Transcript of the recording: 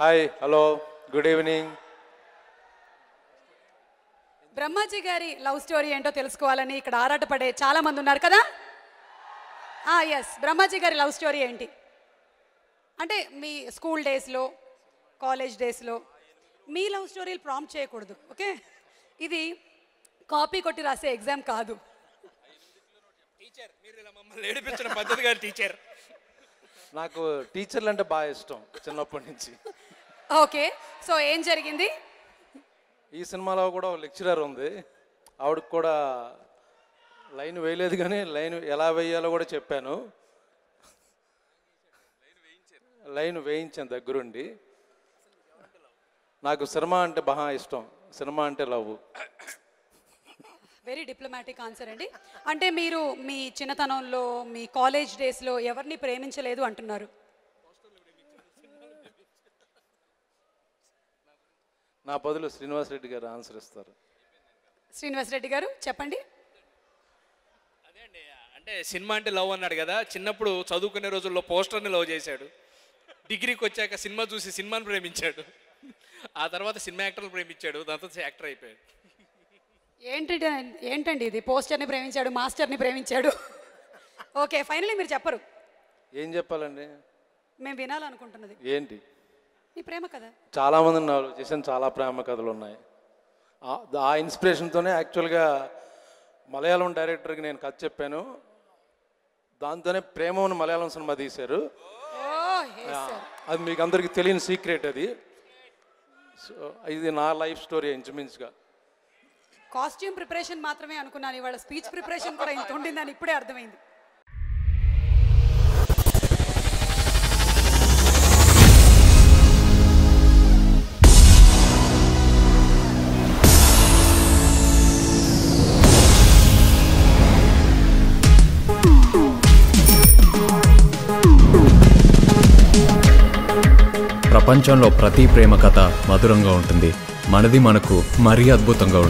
Hi hello good evening. Brahmaji గారి love story ఏంటో తెలుసుకోవాలని ఇక్కడ ఆరాటపడే చాలా మంది ఉన్నారు కదా. ఎస్, బ్రహ్మాజీ గారి లవ్ స్టోరీ ఏంటి అంటే మీ స్కూల్ డేస్లో, కాలేజ్ డేస్లో మీ లవ్ స్టోరీలు ప్రాంప్ట్ చేయకూడదు. ఓకే, ఇది కాపీ కొట్టి రాసే ఎగ్జామ్ కాదు. టీచర్ మీరు ఇలా మమ్మల్ని ఏడిపించిన పద్ధతి గారు టీచర్. నాకు టీచర్లు అంటే బాగా ఇష్టం చిన్నప్పటి నుంచి. ఓకే, సో ఏం జరిగింది? ఈ సినిమాలో కూడా ఒక లెక్చరర్ ఉంది, ఆవిడకి కూడా లైన్ వేయలేదు కానీ లైన్ ఎలా వేయాలో కూడా చెప్పాను. లైన్ వేయించాను దగ్గరుండి. నాకు సినిమా అంటే బాగా ఇష్టం, సినిమా అంటే లవ్. వెరీ డిప్లొమాటిక్ ఆన్సర్ అండి. అంటే మీరు మీ చిన్నతనంలో, మీ కాలేజ్ డేస్లో ఎవరిని ప్రేమించలేదు అంటున్నారు. నా బదులు శ్రీనివాస్ రెడ్డి గారు ఆన్సర్ ఇస్తారు. శ్రీనివాస్ రెడ్డి గారు చెప్పండి. అదే అండి, అంటే సినిమా అంటే లవ్ అన్నాడు కదా. చిన్నప్పుడు చదువుకునే రోజుల్లో పోస్టర్ని లవ్ చేశాడు. డిగ్రీకి వచ్చాక సినిమా చూసి సినిమాని ప్రేమించాడు. ఆ తర్వాత సినిమా యాక్టర్లు ప్రేమించాడు, దాంతో యాక్టర్ అయిపోయాడు. ఏంటండి ఇది? పోస్టర్ని ప్రేమించాడు, మాస్టర్ని ప్రేమించాడు. ఓకే, ఫైనలీ మీరు చెప్పరు. ఏం చెప్పాలండి? మేము వినాలనుకుంటున్నది ఏంటి? మీ ప్రేమ కథ. చాలామంది ఉన్నారు, చేసిన చాలా ప్రేమ కథలు ఉన్నాయి. ఆ ఇన్స్పిరేషన్తోనే యాక్చువల్గా మలయాళం డైరెక్టర్కి నేను కథ చెప్పాను, దాంతోనే ప్రేమను మలయాళం సినిమా తీశారు. అది మీకు అందరికీ తెలియని సీక్రెట్ అది. సో ఇది నా లైఫ్ స్టోరీ ఇంచుమించుగా. కాస్ట్యూమ్ ప్రిపరేషన్ మాత్రమే అనుకున్నాను, ఇవాళ స్పీచ్ ప్రిపరేషన్ కూడా ఇంత ఉండిందని ఇప్పుడే అర్థమైంది. ప్రపంచంలో ప్రతి ప్రేమ కథ మధురంగా ఉంటుంది, మనది మనకు మరీ అద్భుతంగా ఉంటుంది.